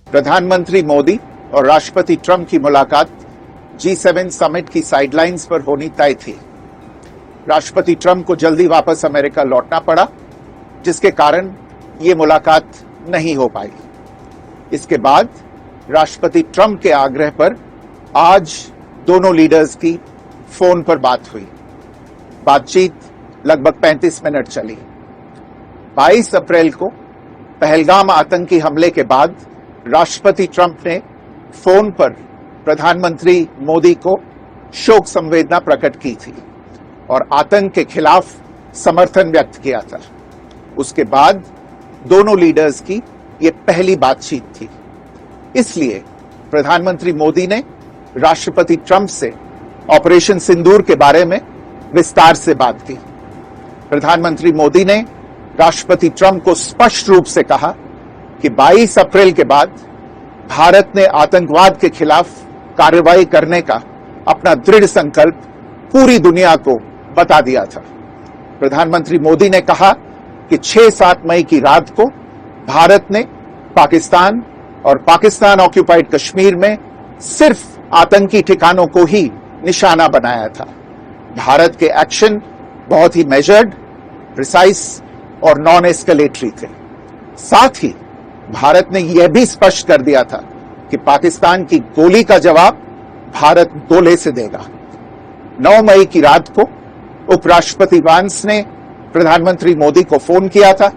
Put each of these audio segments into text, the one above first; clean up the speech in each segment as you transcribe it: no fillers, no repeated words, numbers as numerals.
प्रधानमंत्री मोदी और राष्ट्रपति ट्रंप की मुलाकात G7 समिट की साइडलाइंस पर होनी तय थी। राष्ट्रपति ट्रंप को जल्दी वापस अमेरिका लौटना पड़ा, जिसके कारण ये मुलाकात नहीं हो पाई। इसके बाद राष्ट्रपति ट्रंप के आग्रह पर आज दोनों लीडर्स की फोन पर बात हुई। बातचीत लगभग 35 मिनट चली। 22 अप्रैल को पहलगाम आतंकी हमले के बाद राष्ट्रपति ट्रंप ने फोन पर प्रधानमंत्री मोदी को शोक संवेदना प्रकट की थी और आतंक के खिलाफ समर्थन व्यक्त किया था। उसके बाद दोनों लीडर्स की ये पहली बातचीत थी। इसलिए प्रधानमंत्री मोदी ने राष्ट्रपति ट्रंप से ऑपरेशन सिंदूर के बारे में विस्तार से बात की। प्रधानमंत्री मोदी ने राष्ट्रपति ट्रंप को स्पष्ट रूप से कहा कि 22 अप्रैल के बाद भारत ने आतंकवाद के खिलाफ कार्रवाई करने का अपना दृढ़ संकल्प पूरी दुनिया को बता दिया था। प्रधानमंत्री मोदी ने कहा कि 6-7 मई की रात को भारत ने पाकिस्तान और पाकिस्तान ऑक्यूपाइड कश्मीर में सिर्फ आतंकी ठिकानों को ही निशाना बनाया था। भारत के एक्शन बहुत ही मेजर्ड, प्रिसाइज और नॉन एस्केलेटरी थे। साथ ही भारत ने यह भी स्पष्ट कर दिया था कि पाकिस्तान की गोली का जवाब भारत गोले से देगा। 9 मई की रात को उपराष्ट्रपति वांस ने प्रधानमंत्री मोदी को फोन किया था।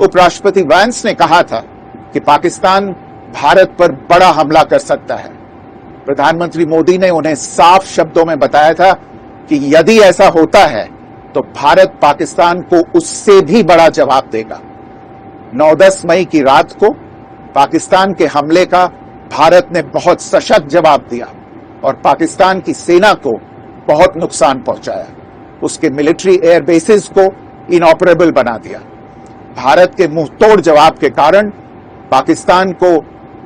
उपराष्ट्रपति वांस ने कहा था कि पाकिस्तान भारत पर बड़ा हमला कर सकता है। प्रधानमंत्री मोदी ने उन्हें साफ शब्दों में बताया था कि यदि ऐसा होता है तो भारत पाकिस्तान को उससे भी बड़ा जवाब देगा। 9-10 मई की रात को पाकिस्तान के हमले का भारत ने बहुत सशक्त जवाब दिया और पाकिस्तान की सेना को बहुत नुकसान पहुंचाया। उसके मिलिट्री एयर बेसिस को इनऑपरेबल बना दिया। भारत के मुंहतोड़ जवाब के कारण पाकिस्तान को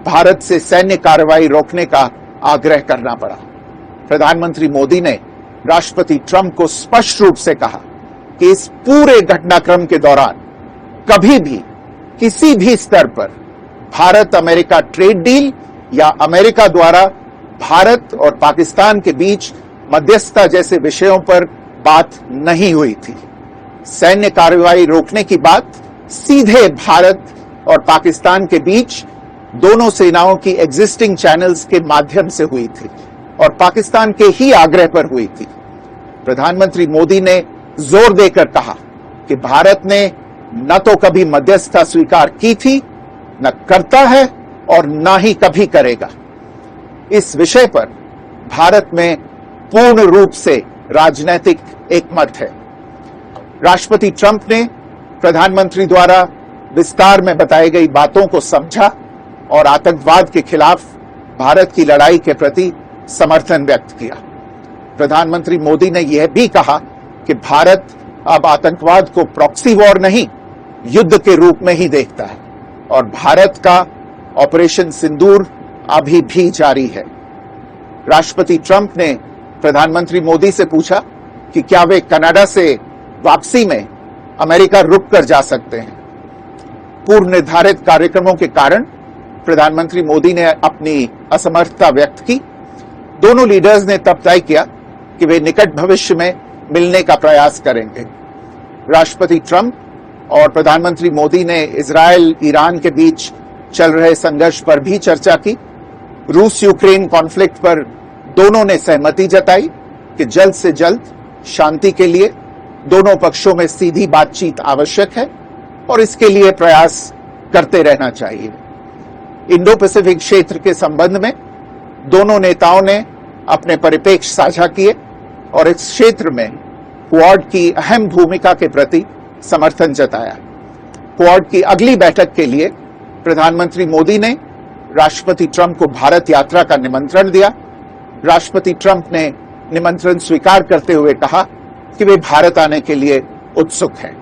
भारत से सैन्य कार्रवाई रोकने का आग्रह करना पड़ा। प्रधानमंत्री मोदी ने राष्ट्रपति ट्रंप को स्पष्ट रूप से कहा कि इस पूरे घटनाक्रम के दौरान कभी भी किसी भी स्तर पर भारत अमेरिका ट्रेड डील या अमेरिका द्वारा भारत और पाकिस्तान के बीच मध्यस्थता जैसे विषयों पर बात नहीं हुई थी। सैन्य कार्रवाई रोकने की बात सीधे भारत और पाकिस्तान के बीच दोनों सेनाओं की एग्जिस्टिंग चैनल्स के माध्यम से हुई थी और पाकिस्तान के ही आग्रह पर हुई थी। प्रधानमंत्री मोदी ने जोर देकर कहा कि भारत ने न तो कभी मध्यस्थता स्वीकार की थी, न करता है और न ही कभी करेगा। इस विषय पर भारत में पूर्ण रूप से राजनीतिक एकमत है। राष्ट्रपति ट्रंप ने प्रधानमंत्री द्वारा विस्तार में बताई गई बातों को समझा और आतंकवाद के खिलाफ भारत की लड़ाई के प्रति समर्थन व्यक्त किया। प्रधानमंत्री मोदी ने यह भी कहा कि भारत अब आतंकवाद को प्रॉक्सी वॉर नहीं, युद्ध के रूप में ही देखता है और भारत का ऑपरेशन सिंदूर अभी भी जारी है। राष्ट्रपति ट्रंप ने प्रधानमंत्री मोदी से पूछा कि क्या वे कनाडा से वापसी में अमेरिका रुक कर जा सकते हैं। पूर्व निर्धारित कार्यक्रमों के कारण प्रधानमंत्री मोदी ने अपनी असमर्थता व्यक्त की। दोनों लीडर्स ने तब तय किया कि वे निकट भविष्य में मिलने का प्रयास करेंगे। राष्ट्रपति ट्रंप और प्रधानमंत्री मोदी ने इजरायल ईरान के बीच चल रहे संघर्ष पर भी चर्चा की। रूस यूक्रेन कॉन्फ्लिक्ट पर दोनों ने सहमति जताई कि जल्द से जल्द शांति के लिए दोनों पक्षों में सीधी बातचीत आवश्यक है और इसके लिए प्रयास करते रहना चाहिए। इंडो पैसिफिक क्षेत्र के संबंध में दोनों नेताओं ने अपने परिप्रेक्ष्य साझा किए और इस क्षेत्र में क्वाड की अहम भूमिका के प्रति समर्थन जताया। क्वाड की अगली बैठक के लिए प्रधानमंत्री मोदी ने राष्ट्रपति ट्रंप को भारत यात्रा का निमंत्रण दिया। राष्ट्रपति ट्रंप ने निमंत्रण स्वीकार करते हुए कहा कि वे भारत आने के लिए उत्सुक हैं।